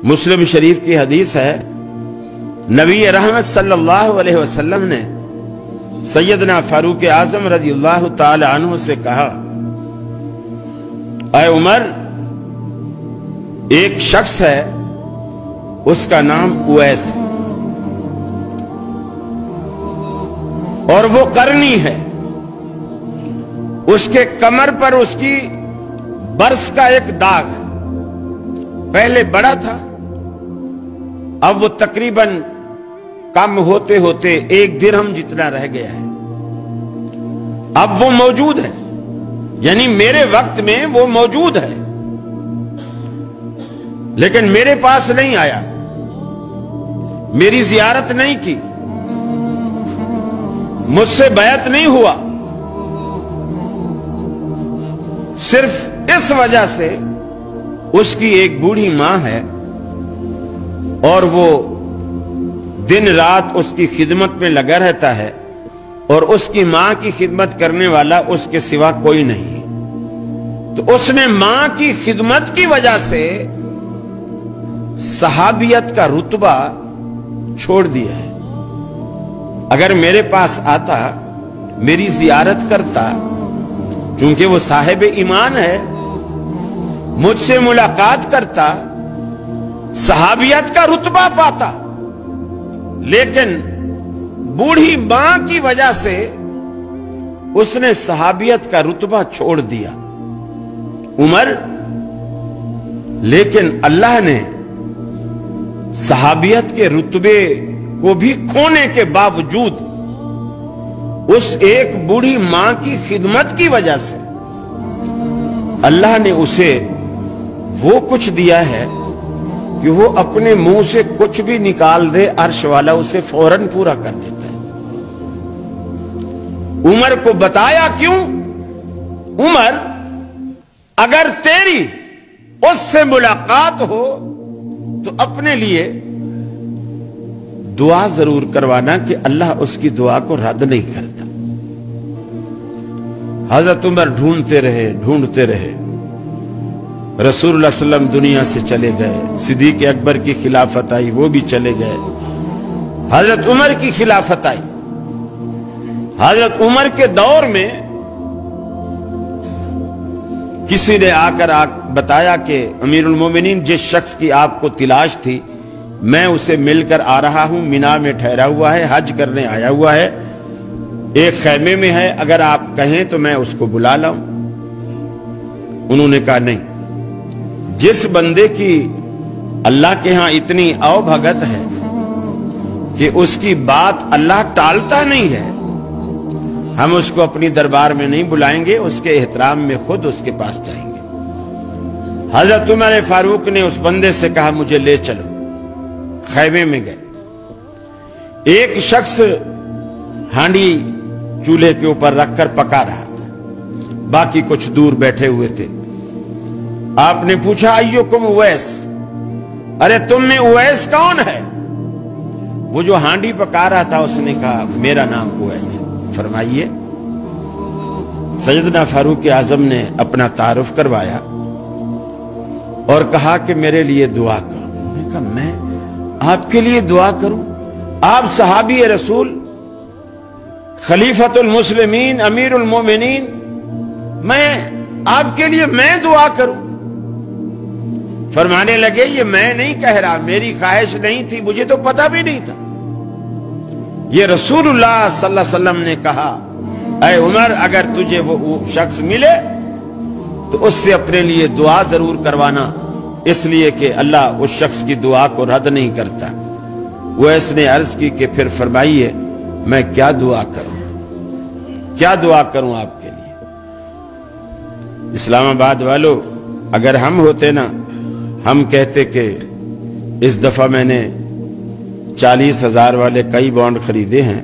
मुस्लिम शरीफ की हदीस है, नबी रहमत सल्लल्लाहु अलैहि वसल्लम ने सैयदना फारूक आजम रज़ियल्लाहु ताला अन्हु से कहा, ऐ उमर, एक शख्स है, उसका नाम उवैस है और वो करनी है। उसके कमर पर उसकी बरस का एक दाग है। पहले बड़ा था, अब वो तकरीबन कम होते होते 1 दिरहम जितना रह गया है। अब वो मौजूद है, यानी मेरे वक्त में वो मौजूद है, लेकिन मेरे पास नहीं आया, मेरी जियारत नहीं की, मुझसे बैत नहीं हुआ। सिर्फ इस वजह से उसकी एक बूढ़ी मां है और वो दिन रात उसकी खिदमत में लगा रहता है और उसकी मां की खिदमत करने वाला उसके सिवा कोई नहीं है। तो उसने मां की खिदमत की वजह से सहाबियत का रुतबा छोड़ दिया है। अगर मेरे पास आता, मेरी जियारत करता, क्योंकि वो साहिब ईमान है, मुझसे मुलाकात करता, सहाबियत का रुतबा पाता, लेकिन बूढ़ी मां की वजह से उसने सहाबियत का रुतबा छोड़ दिया। उमर, लेकिन अल्लाह ने सहाबियत के रुतबे को भी खोने के बावजूद उस एक बूढ़ी मां की खिदमत की वजह से अल्लाह ने उसे वो कुछ दिया है कि वो अपने मुंह से कुछ भी निकाल दे, अर्श वाला उसे फौरन पूरा कर देता है। उमर को बताया क्यों? उमर, अगर तेरी उससे मुलाकात हो तो अपने लिए दुआ जरूर करवाना कि अल्लाह उसकी दुआ को रद्द नहीं करता। हजरत उमर ढूंढते रहे। रसूलुल्लाह सल्लल्लाहु दुनिया से चले गए। सिद्दीक अकबर की खिलाफत आई, वो भी चले गए। हजरत उमर की खिलाफत आई। हजरत उमर के दौर में किसी ने आकर बताया कि अमीरुल मोमिनीन, जिस शख्स की आपको तलाश थी, मैं उसे मिलकर आ रहा हूं, मिना में ठहरा हुआ है, हज करने आया हुआ है, एक खैमे में है, अगर आप कहें तो मैं उसको बुला लाऊं। उन्होंने कहा नहीं, जिस बंदे की अल्लाह के यहां इतनी अवभगत है कि उसकी बात अल्लाह टालता नहीं है, हम उसको अपनी दरबार में नहीं बुलाएंगे, उसके एहतराम में खुद उसके पास जाएंगे। हजरत उमर फारूक ने उस बंदे से कहा, मुझे ले चलो। खैमे में गए। एक शख्स हांडी चूल्हे के ऊपर रखकर पका रहा था, बाकी कुछ दूर बैठे हुए थे। आपने पूछा, अय्युकुम उवैस, अरे तुम में उवैस कौन है? वो जो हांडी पका रहा था उसने कहा, मेरा नाम उवैस है। फरमाइए। सैयदना फारूक आजम ने अपना तारुफ करवाया और कहा कि मेरे लिए दुआ करो। उन्होंने कहा, मैं आपके लिए दुआ करूं? आप सहाबी रसूल, खलीफतुल मुस्लिमीन, अमीरुल मोमिनीन, मैं आपके लिए मैं दुआ करूं? फरमाने लगे, ये मैं नहीं कह रहा, मेरी ख्वाहिश नहीं थी, मुझे तो पता भी नहीं था। ये रसूलुल्लाह सल्लल्लाहु अलैहि वसल्लम ने कहा, ऐ उमर, अगर तुझे वो शख्स मिले तो उससे अपने लिए दुआ जरूर करवाना, इसलिए कि अल्लाह उस शख्स की दुआ को रद्द नहीं करता। वो इसने अर्ज की कि फिर फरमाइए, मैं क्या दुआ करूं, क्या दुआ करूं आपके लिए? इस्लामाबाद वालों, अगर हम होते ना, हम कहते कि इस दफा मैंने 40,000 वाले कई बॉन्ड खरीदे हैं,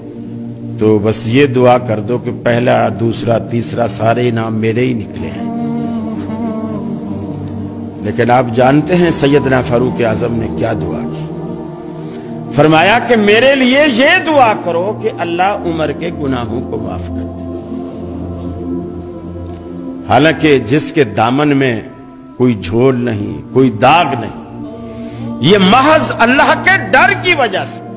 तो बस ये दुआ कर दो कि पहला, दूसरा, तीसरा सारे इनाम मेरे ही निकले हैं। लेकिन आप जानते हैं सैयदना फारूक आजम ने क्या दुआ की? फरमाया कि मेरे लिए ये दुआ करो कि अल्लाह उमर के गुनाहों को माफ कर दे। हालांकि जिसके दामन में कोई झोल नहीं, कोई दाग नहीं, یہ محض اللہ کے ڈر کی وجہ سے